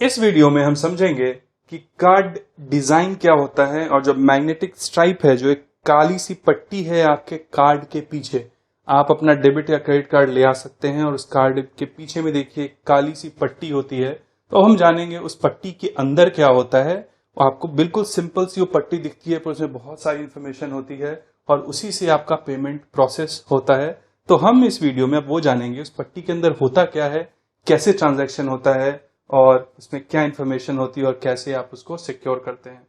इस वीडियो में हम समझेंगे कि कार्ड डिजाइन क्या होता है और जो मैग्नेटिक स्ट्राइप है, जो एक काली सी पट्टी है आपके कार्ड के पीछे, आप अपना डेबिट या क्रेडिट कार्ड ले आ सकते हैं और उस कार्ड के पीछे में देखिए काली सी पट्टी होती है। तो हम जानेंगे उस पट्टी के अंदर क्या होता है। आपको बिल्कुल सिंपल सी वो पट्टी दिखती है पर उसमें बहुत सारी इंफॉर्मेशन होती है और उसी से आपका पेमेंट प्रोसेस होता है। तो हम इस वीडियो में अब वो जानेंगे उस पट्टी के अंदर होता क्या है, कैसे ट्रांजैक्शन होता है और उसमें क्या इंफॉर्मेशन होती है और कैसे आप उसको सिक्योर करते हैं।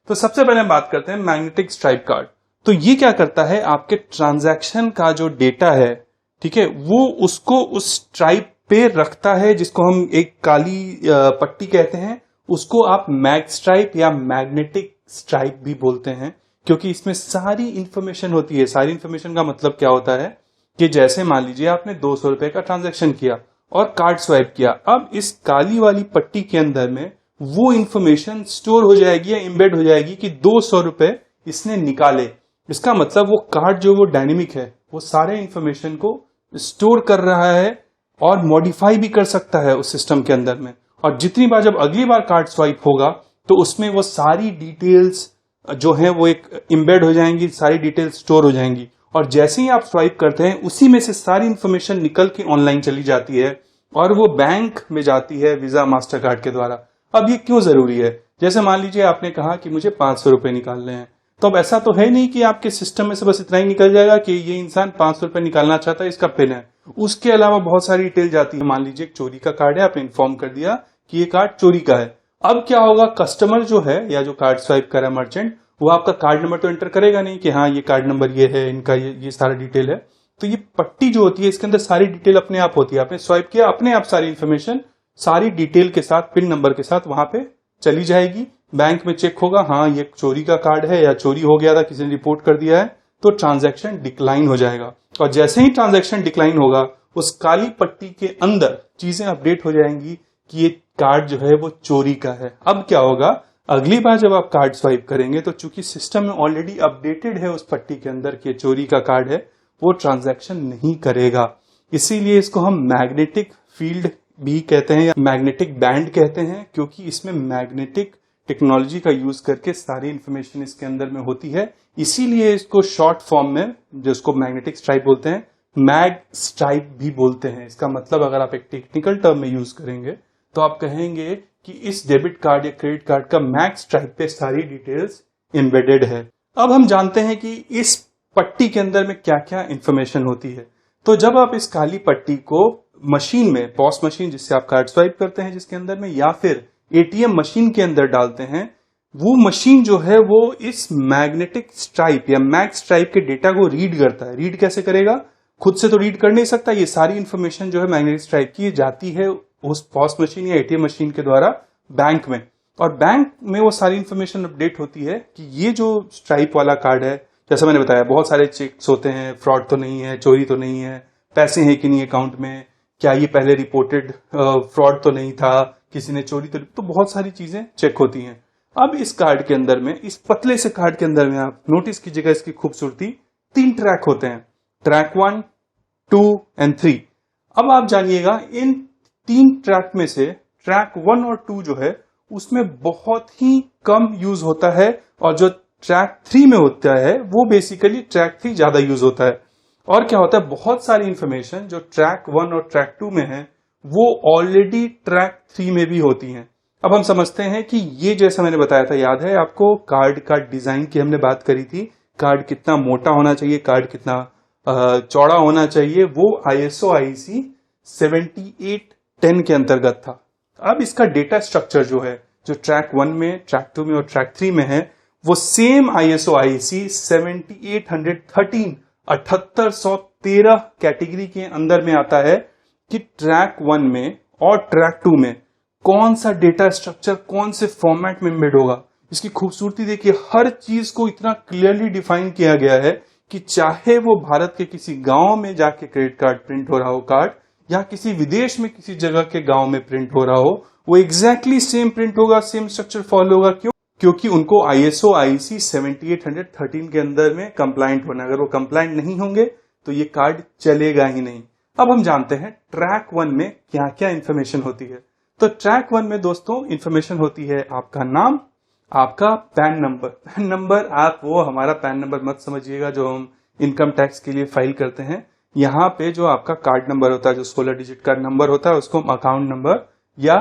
तो सबसे पहले हम बात करते हैं मैग्नेटिक स्ट्राइप कार्ड। तो ये क्या करता है, आपके ट्रांजैक्शन का जो डेटा है, ठीक है, वो उसको उस स्ट्राइप पे रखता है, जिसको हम एक काली पट्टी कहते हैं। उसको आप मैग स्ट्राइप या मैग्नेटिक स्ट्राइप भी बोलते हैं, क्योंकि इसमें सारी इंफॉर्मेशन होती है। सारी इंफॉर्मेशन का मतलब क्या होता है कि जैसे मान लीजिए आपने 200 रुपए का ट्रांजैक्शन किया और कार्ड स्वाइप किया, अब इस काली वाली पट्टी के अंदर में वो इंफॉर्मेशन स्टोर हो जाएगी या एम्बेड हो जाएगी कि 200 रुपए इसने निकाले। इसका मतलब वो कार्ड जो वो डायनेमिक है, वो सारे इंफॉर्मेशन को स्टोर कर रहा है और मॉडिफाई भी कर सकता है उस सिस्टम के अंदर में। और जितनी बार जब अगली बार कार्ड स्वाइप होगा तो उसमें वो सारी डिटेल्स जो है वो एक एम्बेड हो जाएंगी, सारी डिटेल्स स्टोर हो जाएंगी और जैसे ही आप स्वाइप करते हैं उसी में से सारी इंफॉर्मेशन निकल के ऑनलाइन चली जाती है और वो बैंक में जाती है वीजा मास्टर कार्ड के द्वारा। अब ये क्यों जरूरी है? जैसे मान लीजिए आपने कहा कि मुझे 500 रुपए निकालने हैं, तो अब ऐसा तो है नहीं कि आपके सिस्टम में से बस इतना ही निकल जाएगा कि ये इंसान 500 रुपए निकालना चाहता है, इसका पिन है। उसके अलावा बहुत सारी डिटेल जाती है। मान लीजिए एक चोरी का कार्ड है, आपने इन्फॉर्म कर दिया कि ये कार्ड चोरी का है। अब क्या होगा, कस्टमर जो है या जो कार्ड स्वाइप कर रहा है मर्चेंट, वो आपका कार्ड नंबर तो एंटर करेगा नहीं कि हाँ ये कार्ड नंबर ये है, इनका ये सारा डिटेल है। तो ये पट्टी जो होती है इसके अंदर सारी डिटेल अपने आप होती है। आपने स्वाइप किया, अपने आप सारी इंफॉर्मेशन सारी डिटेल के साथ, पिन नंबर के साथ वहां पे चली जाएगी। बैंक में चेक होगा, हाँ ये चोरी का कार्ड है या चोरी हो गया था, किसी ने रिपोर्ट कर दिया है, तो ट्रांजैक्शन डिक्लाइन हो जाएगा। और जैसे ही ट्रांजैक्शन डिक्लाइन होगा, उस काली पट्टी के अंदर चीजें अपडेट हो जाएंगी कि ये कार्ड जो है वो चोरी का है। अब क्या होगा, अगली बार जब आप कार्ड स्वाइप करेंगे तो चूंकि सिस्टम में ऑलरेडी अपडेटेड है उस पट्टी के अंदर कि चोरी का कार्ड है, वो ट्रांजैक्शन नहीं करेगा। इसीलिए इसको हम मैग्नेटिक फील्ड भी कहते हैं या मैग्नेटिक बैंड कहते हैं, क्योंकि इसमें मैग्नेटिक टेक्नोलॉजी का यूज करके सारी इंफॉर्मेशन इसके अंदर में होती है। इसीलिए इसको शॉर्ट फॉर्म में, जिसको मैग्नेटिक स्ट्राइप बोलते हैं, मैग स्ट्राइप भी बोलते हैं। इसका मतलब अगर आप एक टेक्निकल टर्म में यूज करेंगे तो आप कहेंगे कि इस डेबिट कार्ड या क्रेडिट कार्ड का मैग स्ट्राइप पे सारी डिटेल्स एम्बेडेड है। अब हम जानते हैं कि इस पट्टी के अंदर में क्या क्या इंफॉर्मेशन होती है। तो जब आप इस काली पट्टी को मशीन में, पॉस मशीन जिससे आप कार्ड स्वाइप करते हैं जिसके अंदर में, या फिर एटीएम मशीन के अंदर डालते हैं, वो मशीन जो है वो इस मैग्नेटिक स्ट्राइप या मैग स्ट्राइप के डेटा को रीड करता है। रीड कैसे करेगा? खुद से तो रीड कर नहीं सकता। ये सारी इंफॉर्मेशन जो है मैग्नेटिक स्ट्राइप की जाती है उस पॉस मशीन या एटीएम मशीन के द्वारा बैंक में, और बैंक में वो सारी इंफॉर्मेशन अपडेट होती है कि ये जो स्ट्राइप वाला कार्ड है, जैसा मैंने बताया बहुत सारे चेक्स होते हैं, फ्रॉड तो नहीं है, चोरी तो नहीं है, पैसे हैं कि नहीं अकाउंट में, क्या ये पहले रिपोर्टेड फ्रॉड तो नहीं था, किसी ने चोरी तो बहुत सारी चीजें चेक होती हैं। अब इस कार्ड के अंदर में, इस पतले से कार्ड के अंदर में आप नोटिस कीजिएगा इसकी खूबसूरती, 3 ट्रैक होते हैं, ट्रैक 1, 2 एंड 3। अब आप जानिएगा इन 3 ट्रैक में से ट्रैक 1 और 2 जो है उसमें बहुत ही कम यूज होता है, और जो ट्रैक 3 में होता है वो बेसिकली ट्रैक 3 ज्यादा यूज होता है। और क्या होता है, बहुत सारी इंफॉर्मेशन जो ट्रैक 1 और ट्रैक 2 में है वो ऑलरेडी ट्रैक 3 में भी होती हैं। अब हम समझते हैं कि ये, जैसा मैंने बताया था, याद है आपको, कार्ड का डिजाइन की हमने बात करी थी, कार्ड कितना मोटा होना चाहिए, कार्ड कितना चौड़ा होना चाहिए, वो ISO IEC 7810 के अंतर्गत था। अब इसका डेटा स्ट्रक्चर जो है, जो ट्रैक 1 में, ट्रैक 2 में और ट्रैक 3 में है, वो सेम ISO IEC 7813 7813 कैटेगरी के अंदर में आता है कि ट्रैक 1 में और ट्रैक 2 में कौन सा डेटा स्ट्रक्चर कौन से फॉर्मेट में एम्बेड होगा। इसकी खूबसूरती देखिए, हर चीज को इतना क्लियरली डिफाइन किया गया है कि चाहे वो भारत के किसी गांव में जाके क्रेडिट कार्ड प्रिंट हो रहा हो कार्ड, या किसी विदेश में किसी जगह के गांव में प्रिंट हो रहा हो, वो एग्जैक्टली सेम प्रिंट होगा, सेम स्ट्रक्चर फॉलो होगा। क्यों? क्योंकि उनको ISO IEC 7813 के अंदर में कंप्लाइंट होना। अगर वो कंप्लाइंट नहीं होंगे तो ये कार्ड चलेगा ही नहीं। अब हम जानते हैं ट्रैक 1 में क्या क्या इंफॉर्मेशन होती है। तो ट्रैक 1 में दोस्तों इंफॉर्मेशन होती है आपका नाम, आपका पैन नंबर। पैन नंबर आप वो हमारा पैन नंबर मत समझिएगा जो हम इनकम टैक्स के लिए फाइल करते हैं। यहाँ पे जो आपका कार्ड नंबर होता है, जो 16 डिजिट का नंबर होता है, उसको हम अकाउंट नंबर या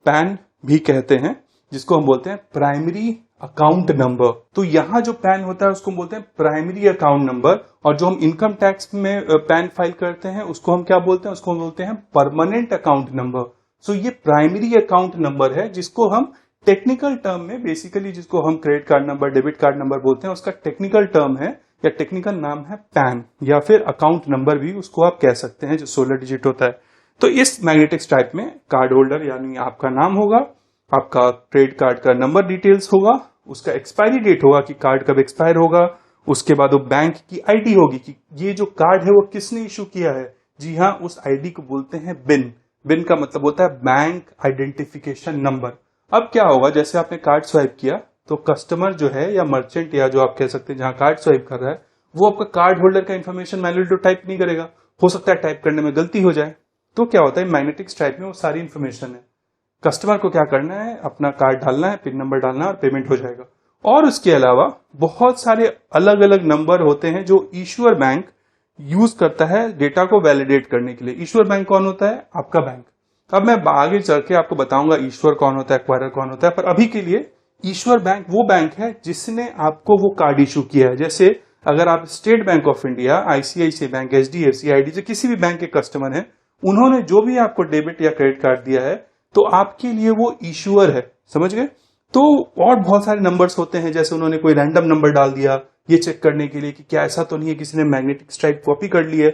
पैन भी कहते हैं, जिसको हम बोलते हैं प्राइमरी अकाउंट नंबर। तो यहाँ जो पैन होता है उसको हम बोलते हैं प्राइमरी अकाउंट नंबर, और जो हम इनकम टैक्स में पैन फाइल करते हैं उसको हम क्या बोलते हैं, उसको हम बोलते हैं परमानेंट अकाउंट नंबर। सो ये प्राइमरी अकाउंट नंबर है जिसको हम टेक्निकल टर्म में, बेसिकली जिसको हम credit card number, debit card number बोलते हैं, उसका टेक्निकल टर्म है या टेक्निकल नाम है पैन, या फिर अकाउंट नंबर भी उसको आप कह सकते हैं, जो 16 डिजिट होता है। तो इस मैग्नेटिक स्ट्राइप में कार्ड होल्डर यानी आपका नाम होगा, आपका क्रेडिट कार्ड का नंबर डिटेल्स होगा, उसका एक्सपायरी डेट होगा कि कार्ड कब एक्सपायर होगा, उसके बाद वो बैंक की आईडी होगी कि ये जो कार्ड है वो किसने इशू किया है। जी हाँ, उस आईडी को बोलते हैं बिन। बिन का मतलब होता है बैंक आइडेंटिफिकेशन नंबर। अब क्या होगा, जैसे आपने कार्ड स्वाइप किया तो कस्टमर जो है या मर्चेंट या जो आप कह सकते हैं जहां कार्ड स्वाइप कर रहा है, वो आपका कार्ड होल्डर का इंफॉर्मेशन मैन्युअली तो टाइप नहीं करेगा, हो सकता है टाइप करने में गलती हो जाए। तो क्या होता है, मैग्नेटिक स्ट्राइप में वो सारी इंफॉर्मेशन है। कस्टमर को क्या करना है, अपना कार्ड डालना है, पिन नंबर डालना है और पेमेंट हो जाएगा। और उसके अलावा बहुत सारे अलग अलग नंबर होते हैं जो इश्यूअर बैंक यूज करता है डेटा को वैलिडेट करने के लिए। इश्यूअर बैंक कौन होता है, आपका बैंक। अब मैं आगे चल के आपको बताऊंगा इश्यूअर कौन होता है, एक्वायरर कौन होता है, पर अभी के लिए इश्यूअर बैंक वो बैंक है जिसने आपको वो कार्ड इशू किया है। जैसे अगर आप state bank of India, ICICI bank, HDFC, IDC, किसी भी बैंक के कस्टमर हैं, उन्होंने जो भी आपको डेबिट या क्रेडिट कार्ड दिया है तो आपके लिए वो इश्यूअर है, समझ गए। तो और बहुत सारे नंबर्स होते हैं, जैसे उन्होंने कोई रैंडम नंबर डाल दिया ये चेक करने के लिए कि क्या ऐसा तो नहीं है किसी ने मैग्नेटिक स्ट्राइप कॉपी कर ली है।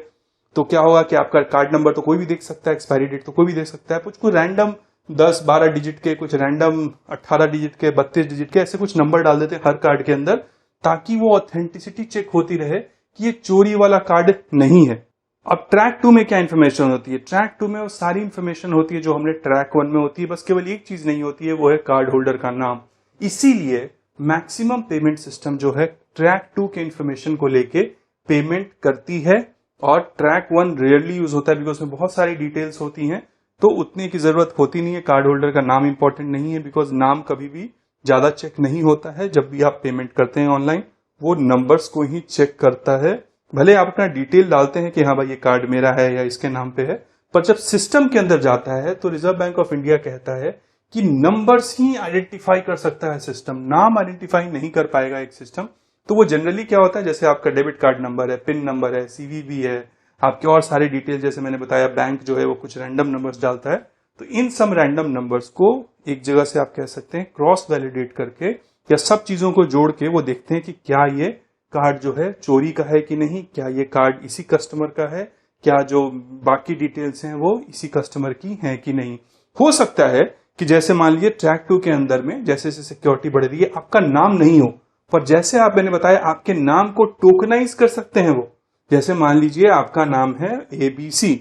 तो क्या होगा कि आपका कार्ड नंबर तो कोई भी देख सकता है, एक्सपायरी डेट तो कोई भी देख सकता है, कुछ रैंडम 10-12 डिजिट के, कुछ रैंडम 18 डिजिट के, 32 डिजिट के, ऐसे कुछ नंबर डाल देते हैं हर कार्ड के अंदर, ताकि वो ऑथेंटिसिटी चेक होती रहे कि ये चोरी वाला कार्ड नहीं है। अब ट्रैक 2 में क्या इन्फॉर्मेशन होती है, ट्रैक 2 में वो सारी इन्फॉर्मेशन होती है जो हमने ट्रैक 1 में होती है, बस केवल एक चीज नहीं होती है, वो है कार्ड होल्डर का नाम। इसीलिए मैक्सिमम पेमेंट सिस्टम जो है ट्रैक 2 के इन्फॉर्मेशन को लेके पेमेंट करती है, और ट्रैक 1 रेयरली यूज होता है बिकॉज उसमें बहुत सारी डिटेल्स होती हैं, तो उतने की जरूरत होती नहीं है। कार्ड होल्डर का नाम इंपॉर्टेंट नहीं है बिकॉज नाम कभी भी ज्यादा चेक नहीं होता है। जब भी आप पेमेंट करते हैं ऑनलाइन, वो नंबर्स को ही चेक करता है। भले आप अपना डिटेल डालते हैं कि हाँ भाई ये कार्ड मेरा है या इसके नाम पे है, पर जब सिस्टम के अंदर जाता है तो रिजर्व बैंक ऑफ इंडिया कहता है कि नंबर्स ही आइडेंटिफाई कर सकता है सिस्टम, नाम आइडेंटिफाई नहीं कर पाएगा एक सिस्टम। तो वो जनरली क्या होता है, जैसे आपका डेबिट कार्ड नंबर है, पिन नंबर है, सीवीवी है, आपके और सारे डिटेल, जैसे मैंने बताया बैंक जो है वो कुछ रैंडम नंबर्स डालता है, तो इन सब रैंडम नंबर्स को एक जगह से आप कह सकते हैं क्रॉस वैलिडेट करके या सब चीजों को जोड़ के वो देखते हैं कि क्या ये कार्ड जो है चोरी का है कि नहीं, क्या ये कार्ड इसी कस्टमर का है, क्या जो बाकी डिटेल्स हैं वो इसी कस्टमर की हैं कि नहीं। हो सकता है कि जैसे मान लीजिए ट्रैक 2 के अंदर में जैसे जैसे सिक्योरिटी बढ़ रही है, आपका नाम नहीं हो, पर जैसे आप मैंने बताया आपके नाम को टोकनाइज कर सकते हैं वो। जैसे मान लीजिए आपका नाम है ABC,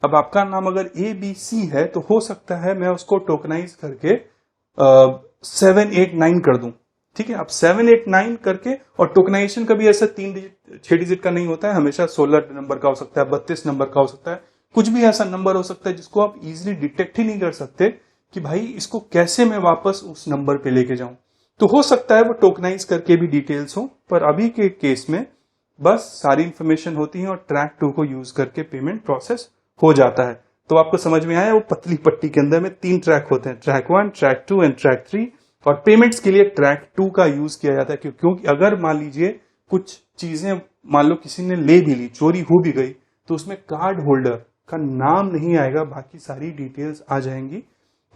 अब आपका नाम अगर ABC है तो हो सकता है मैं उसको टोकनाइज करके 789 कर दूं, ठीक है। अब 789 करके, और टोकनाइजेशन का भी ऐसा 3 डिजिट 6 डिजिट का नहीं होता है, हमेशा 16 नंबर का हो सकता है, 32 नंबर का हो सकता है, कुछ भी ऐसा नंबर हो सकता है जिसको आप इजीली डिटेक्ट ही नहीं कर सकते कि भाई इसको कैसे मैं वापस उस नंबर पे लेके जाऊं। तो हो सकता है वो टोकनाइज करके भी डिटेल्स हो, पर अभी के केस में बस सारी इंफॉर्मेशन होती है और ट्रैक 2 को यूज करके पेमेंट प्रोसेस हो जाता है। तो आपको समझ में आया, वो पतली पट्टी के अंदर में 3 ट्रैक होते हैं, ट्रैक 1, ट्रैक 2 एंड ट्रैक 3। और पेमेंट्स के लिए ट्रैक 2 का यूज किया जाता है क्योंकि अगर मान लीजिए कुछ चीजें मान लो किसी ने ले भी ली, चोरी हो भी गई, तो उसमें कार्ड होल्डर का नाम नहीं आएगा, बाकी सारी डिटेल्स आ जाएंगी।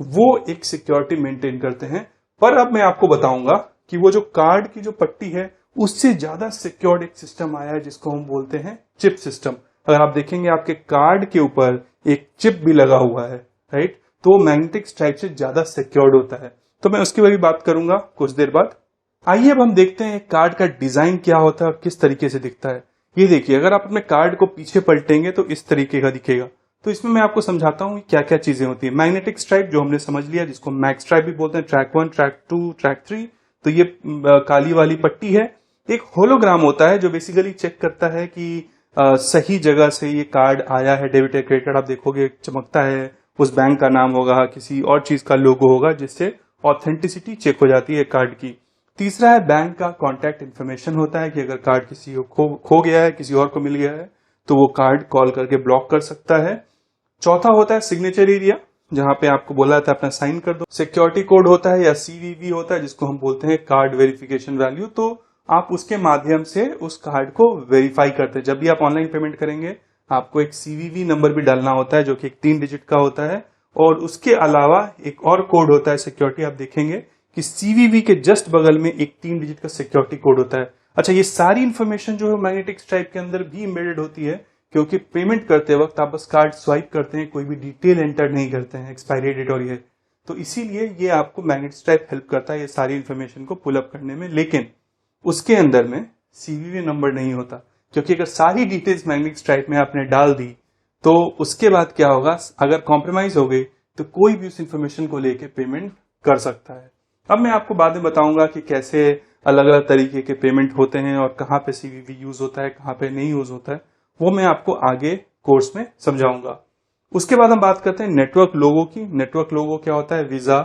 वो एक सिक्योरिटी मेंटेन करते हैं। पर अब मैं आपको बताऊंगा कि वो जो कार्ड की जो पट्टी है उससे ज्यादा सिक्योर्ड एक सिस्टम आया है जिसको हम बोलते हैं चिप सिस्टम। अगर आप देखेंगे आपके कार्ड के ऊपर एक चिप भी लगा हुआ है, राइट, तो मैग्नेटिक स्ट्राइप से ज्यादा सिक्योर्ड होता है। तो मैं उसके बारे में बात करूंगा कुछ देर बाद। आइए अब हम देखते हैं कार्ड का डिजाइन क्या होता है और किस तरीके से दिखता है। ये देखिए, अगर आप अपने कार्ड को पीछे पलटेंगे तो इस तरीके का दिखेगा। तो इसमें मैं आपको समझाता हूं क्या क्या चीजें होती है। मैग्नेटिक स्ट्राइप जो हमने समझ लिया, जिसको मैग स्ट्राइप भी बोलते हैं, ट्रैक 1, ट्रैक 2, ट्रैक 3, तो ये काली वाली पट्टी है। एक होलोग्राम होता है जो बेसिकली चेक करता है कि सही जगह से ये कार्ड आया है, डेबिट या क्रेडिट कार्ड। आप देखोगे चमकता है, उस बैंक का नाम होगा, किसी और चीज का लोगो होगा, जिससे ऑथेंटिसिटी चेक हो जाती है कार्ड की। तीसरा है बैंक का कॉन्टैक्ट इन्फॉर्मेशन होता है कि अगर कार्ड किसी को खो गया है, किसी और को मिल गया है, तो वो कार्ड कॉल करके ब्लॉक कर सकता है। चौथा होता है सिग्नेचर एरिया, जहां पे आपको बोला था अपना साइन कर दो। सिक्योरिटी कोड होता है या सीवीवी होता है, जिसको हम बोलते हैं कार्ड वेरिफिकेशन वैल्यू। तो आप उसके माध्यम से उस कार्ड को वेरीफाई करते हैं। जब भी आप ऑनलाइन पेमेंट करेंगे, आपको एक सीवीवी नंबर भी डालना होता है, जो कि एक 3 डिजिट का होता है। और उसके अलावा एक और कोड होता है सिक्योरिटी, आप देखेंगे कि सीवीवी के जस्ट बगल में एक 3 डिजिट का सिक्योरिटी कोड होता है। अच्छा, ये सारी इंफॉर्मेशन जो है मैग्नेटिक स्ट्राइप के अंदर भी इम्बेडेड होती है, क्योंकि पेमेंट करते वक्त आप बस कार्ड स्वाइप करते हैं, कोई भी डिटेल एंटर नहीं करते हैं, एक्सपायरी डेट और ये। तो इसीलिए ये आपको मैग्नेटिक स्ट्राइप हेल्प करता है ये सारी इंफॉर्मेशन को पुल अप करने में। लेकिन उसके अंदर में सीवीवी नंबर नहीं होता, क्योंकि अगर सारी डिटेल्स मैग्नेटिक स्ट्राइप में आपने डाल दी तो उसके बाद क्या होगा, अगर कॉम्प्रोमाइज हो गई तो कोई भी उस इंफॉर्मेशन को लेके पेमेंट कर सकता है। अब मैं आपको बाद में बताऊंगा कि कैसे अलग अलग तरीके के पेमेंट होते हैं और कहाँ पे सीवीवी यूज होता है, कहाँ पे नहीं यूज होता है, वो मैं आपको आगे कोर्स में समझाऊंगा। उसके बाद हम बात करते हैं नेटवर्क लोगो की। नेटवर्क लोगो क्या होता है? Visa,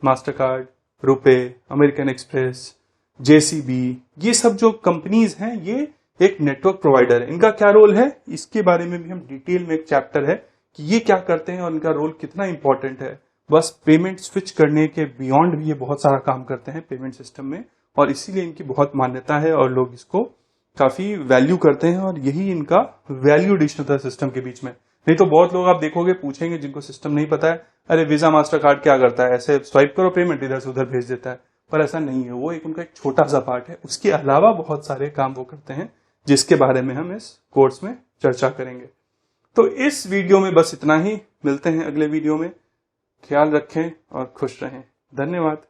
master card, RuPay, American express, JCB, ये सब जो कंपनीज हैं ये एक नेटवर्क प्रोवाइडर है। इनका क्या रोल है, इसके बारे में भी हम डिटेल में एक चैप्टर है कि ये क्या करते हैं और इनका रोल कितना इंपॉर्टेंट है। बस पेमेंट स्विच करने के बियॉन्ड भी ये बहुत सारा काम करते हैं पेमेंट सिस्टम में, और इसीलिए इनकी बहुत मान्यता है और लोग इसको काफी वैल्यू करते हैं, और यही इनका वैल्यू एडिशन होता है सिस्टम के बीच में। नहीं तो बहुत लोग आप देखोगे, पूछेंगे जिनको सिस्टम नहीं पता है, अरे वीजा मास्टर कार्ड क्या करता है, ऐसे स्वाइप करो पेमेंट इधर से उधर भेज देता है। पर ऐसा नहीं है, वो एक उनका एक छोटा सा पार्ट है। उसके अलावा बहुत सारे काम वो करते हैं, जिसके बारे में हम इस कोर्स में चर्चा करेंगे। तो इस वीडियो में बस इतना ही। मिलते हैं अगले वीडियो में। ख्याल रखें और खुश रहें। धन्यवाद।